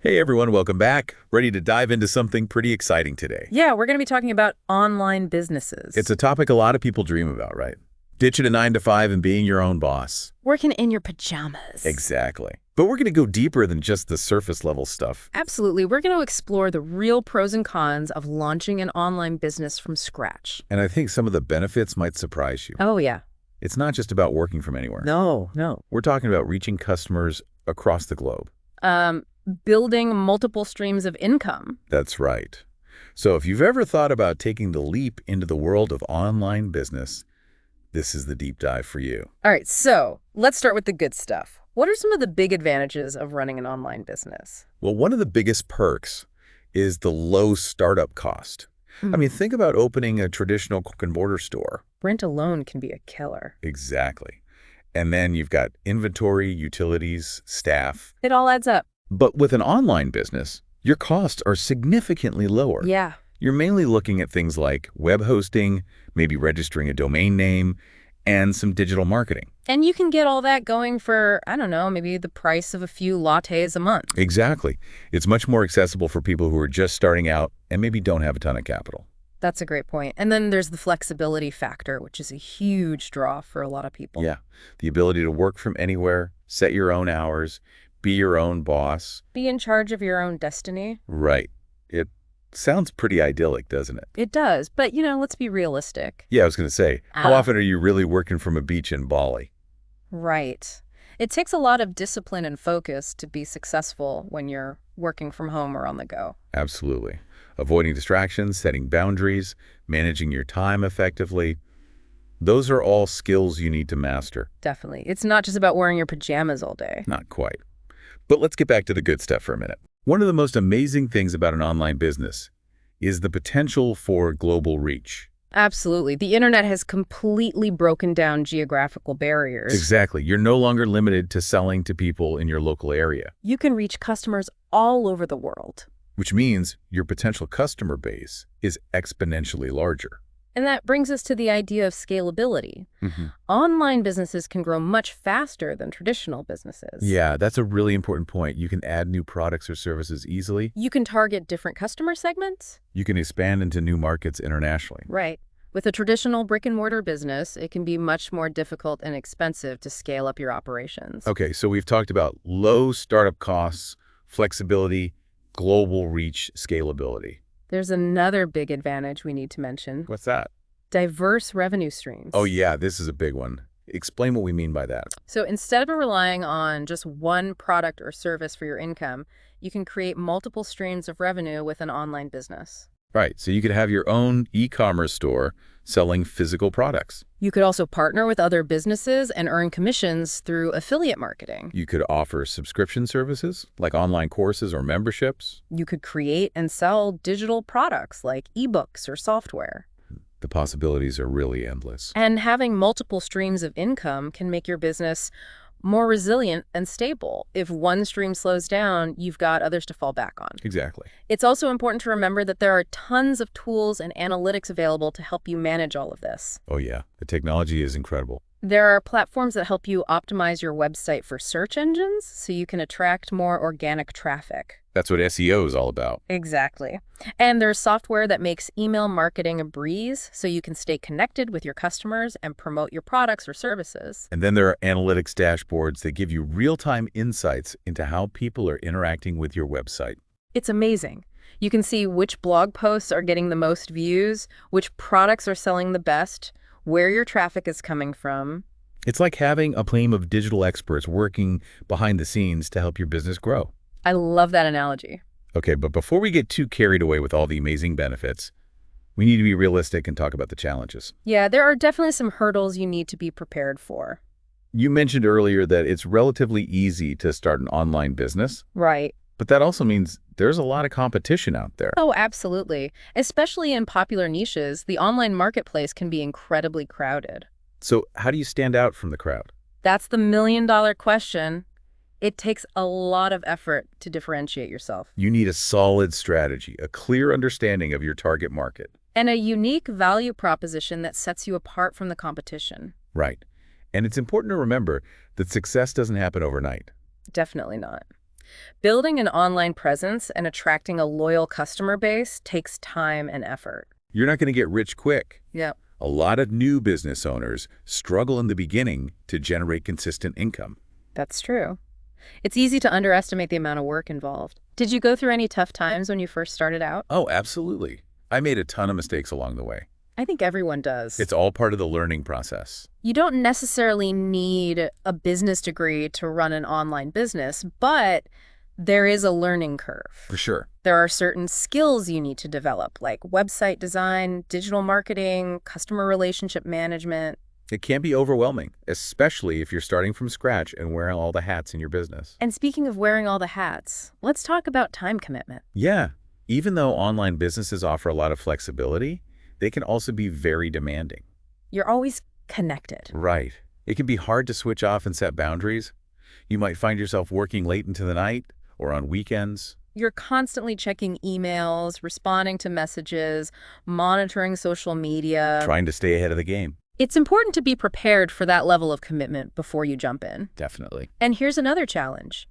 Hey everyone, welcome back. Ready to dive into something pretty exciting today. Yeah, we're going to be talking about online businesses. It's a topic a lot of people dream about, right? Ditching a 9 to 5 and being your own boss. Working in your pajamas. Exactly. But we're going to go deeper than just the surface level stuff. Absolutely. We're going to explore the real pros and cons of launching an online business from scratch. And I think some of the benefits might surprise you. Oh, yeah. It's not just about working from anywhere. No. We're talking about reaching customers across the globe. Building multiple streams of income. That's right. So if you've ever thought about taking the leap into the world of online business, this is the deep dive for you. All right, so let's start with the good stuff. What are some of the big advantages of running an online business? Well, one of the biggest perks is the low startup cost. I mean, think about opening a traditional brick-and-mortar store. Rent alone can be a killer. Exactly. And then you've got inventory, utilities, staff. It all adds up. But with an online business, your costs are significantly lower. Yeah. You're mainly looking at things like web hosting, maybe registering a domain name, and some digital marketing. And you can get all that going for, I don't know, maybe the price of a few lattes a month. Exactly. It's much more accessible for people who are just starting out and maybe don't have a ton of capital. That's a great point. And then there's the flexibility factor, which is a huge draw for a lot of people. Yeah. The ability to work from anywhere, set your own hours, be your own boss. Be in charge of your own destiny. Right. It sounds pretty idyllic, doesn't it? It does. But, let's be realistic. Yeah, I was going to say, how often are you really working from a beach in Bali? Right. It takes a lot of discipline and focus to be successful when you're working from home or on the go. Absolutely. Avoiding distractions, setting boundaries, managing your time effectively. Those are all skills you need to master. Definitely. It's not just about wearing your pajamas all day. Not quite. But let's get back to the good stuff for a minute. One of the most amazing things about an online business is the potential for global reach. Absolutely. The internet has completely broken down geographical barriers. Exactly. You're no longer limited to selling to people in your local area. You can reach customers all over the world. Which means your potential customer base is exponentially larger. And that brings us to the idea of scalability. Online businesses can grow much faster than traditional businesses. Yeah, that's a really important point. You can add new products or services easily. You can target different customer segments. You can expand into new markets internationally. Right. With a traditional brick-and-mortar business, it can be much more difficult and expensive to scale up your operations. Okay, so we've talked about low startup costs, flexibility, global reach, scalability. There's another big advantage we need to mention. What's that? Diverse revenue streams. Oh yeah, this is a big one. Explain what we mean by that. So instead of relying on just one product or service for your income, you can create multiple streams of revenue with an online business. Right, so you could have your own e-commerce store selling physical products. You could also partner with other businesses and earn commissions through affiliate marketing. You could offer subscription services like online courses or memberships. You could create and sell digital products like ebooks or software. The possibilities are really endless. And having multiple streams of income can make your business more resilient and stable. If one stream slows down, you've got others to fall back on. Exactly. It's also important to remember that there are tons of tools and analytics available to help you manage all of this. Oh yeah, the technology is incredible. There are platforms that help you optimize your website for search engines so you can attract more organic traffic. That's what SEO is all about. Exactly. And there's software that makes email marketing a breeze so you can stay connected with your customers and promote your products or services. And then there are analytics dashboards that give you real-time insights into how people are interacting with your website. It's amazing. You can see which blog posts are getting the most views, which products are selling the best, where your traffic is coming from. It's like having a team of digital experts working behind the scenes to help your business grow. I love that analogy. Okay, but before we get too carried away with all the amazing benefits, we need to be realistic and talk about the challenges. Yeah, there are definitely some hurdles you need to be prepared for. You mentioned earlier that it's relatively easy to start an online business. Right. But that also means there's a lot of competition out there. Oh, absolutely. Especially in popular niches, the online marketplace can be incredibly crowded. So how do you stand out from the crowd? That's the million-dollar question. It takes a lot of effort to differentiate yourself. You need a solid strategy, a clear understanding of your target market. And a unique value proposition that sets you apart from the competition. Right. And it's important to remember that success doesn't happen overnight. Definitely not. Building an online presence and attracting a loyal customer base takes time and effort. You're not going to get rich quick. Yep. A lot of new business owners struggle in the beginning to generate consistent income. That's true. It's easy to underestimate the amount of work involved. Did you go through any tough times when you first started out? Oh, absolutely. I made a ton of mistakes along the way. I think everyone does. It's all part of the learning process. You don't necessarily need a business degree to run an online business, but there is a learning curve. For sure. There are certain skills you need to develop, like website design, digital marketing, customer relationship management. It can be overwhelming, especially if you're starting from scratch and wearing all the hats in your business. And speaking of wearing all the hats, let's talk about time commitment. Yeah, even though online businesses offer a lot of flexibility, they can also be very demanding. You're always connected. Right. It can be hard to switch off and set boundaries. You might find yourself working late into the night or on weekends. You're constantly checking emails, responding to messages, monitoring social media. Trying to stay ahead of the game. It's important to be prepared for that level of commitment before you jump in. Definitely. And here's another challenge.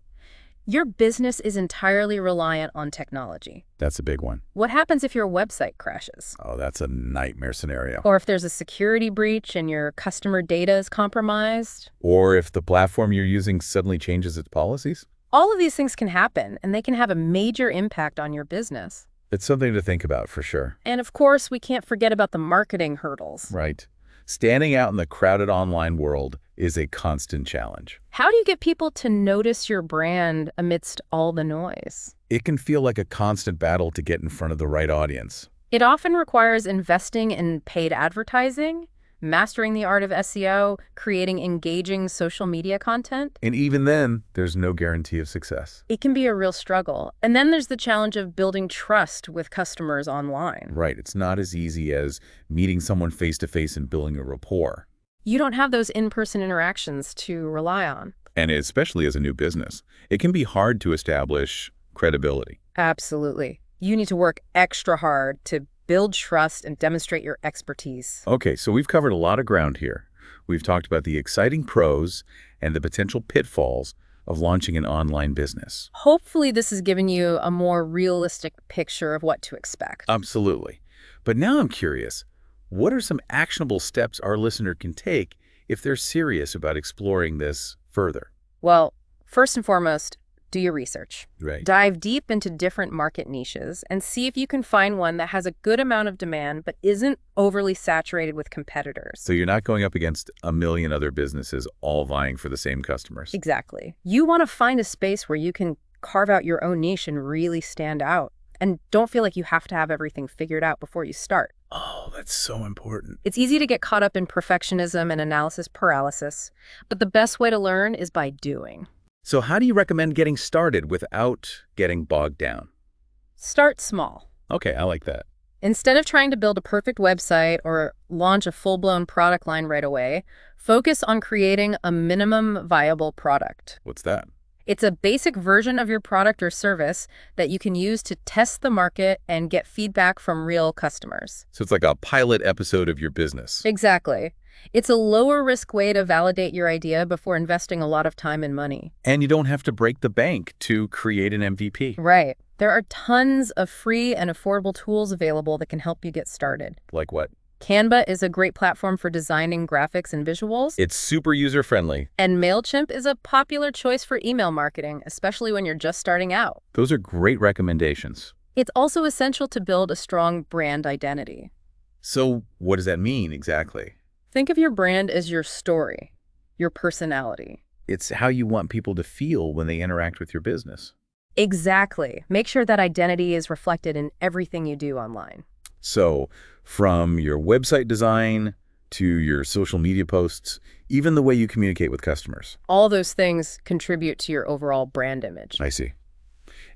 Your business is entirely reliant on technology. That's a big one. What happens if your website crashes? Oh, that's a nightmare scenario. Or if there's a security breach and your customer data is compromised? Or if the platform you're using suddenly changes its policies? All of these things can happen, and they can have a major impact on your business. It's something to think about for sure. And of course, we can't forget about the marketing hurdles. Right. Standing out in the crowded online world is a constant challenge. How do you get people to notice your brand amidst all the noise? It can feel like a constant battle to get in front of the right audience. It often requires investing in paid advertising, mastering the art of SEO, creating engaging social media content. And even then, there's no guarantee of success. It can be a real struggle. And then there's the challenge of building trust with customers online. Right. It's not as easy as meeting someone face-to-face and building a rapport. You don't have those in-person interactions to rely on. And especially as a new business, it can be hard to establish credibility. Absolutely. You need to work extra hard to build trust and demonstrate your expertise. Okay, so we've covered a lot of ground here. We've talked about the exciting pros and the potential pitfalls of launching an online business. Hopefully this has given you a more realistic picture of what to expect. Absolutely. But now I'm curious, what are some actionable steps our listener can take if they're serious about exploring this further? Well, first and foremost, do your research. Right. Dive deep into different market niches and see if you can find one that has a good amount of demand but isn't overly saturated with competitors. So you're not going up against a million other businesses all vying for the same customers. Exactly. You want to find a space where you can carve out your own niche and really stand out. And don't feel like you have to have everything figured out before you start. Oh, that's so important. It's easy to get caught up in perfectionism and analysis paralysis, but the best way to learn is by doing. So how do you recommend getting started without getting bogged down? Start small. Okay, I like that. Instead of trying to build a perfect website or launch a full-blown product line right away, focus on creating a minimum viable product. What's that? It's a basic version of your product or service that you can use to test the market and get feedback from real customers. So it's like a pilot episode of your business. Exactly. It's a lower risk way to validate your idea before investing a lot of time and money. And you don't have to break the bank to create an MVP. Right. There are tons of free and affordable tools available that can help you get started. Like what? Canva is a great platform for designing graphics and visuals. It's super user-friendly. And MailChimp is a popular choice for email marketing, especially when you're just starting out. Those are great recommendations. It's also essential to build a strong brand identity. So what does that mean exactly? Think of your brand as your story, your personality. It's how you want people to feel when they interact with your business. Exactly. Make sure that identity is reflected in everything you do online. So from your website design to your social media posts, even the way you communicate with customers. All those things contribute to your overall brand image. I see.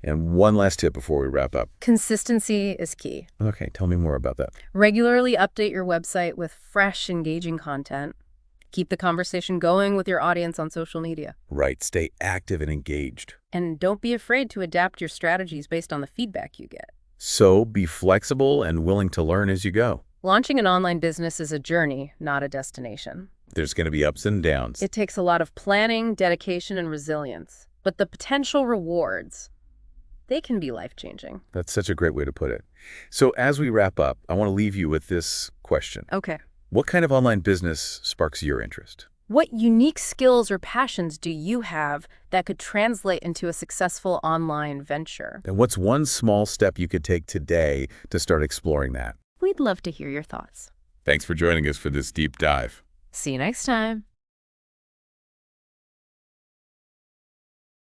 And one last tip before we wrap up. Consistency is key. Okay, tell me more about that. Regularly update your website with fresh, engaging content. Keep the conversation going with your audience on social media. Right, stay active and engaged. And don't be afraid to adapt your strategies based on the feedback you get. So be flexible and willing to learn as you go. Launching an online business is a journey, not a destination. There's going to be ups and downs. It takes a lot of planning, dedication, and resilience. but the potential rewards, they can be life-changing. That's such a great way to put it. So as we wrap up, I want to leave you with this question. Okay. What kind of online business sparks your interest? What unique skills or passions do you have that could translate into a successful online venture? And what's one small step you could take today to start exploring that? We'd love to hear your thoughts. Thanks for joining us for this deep dive. See you next time.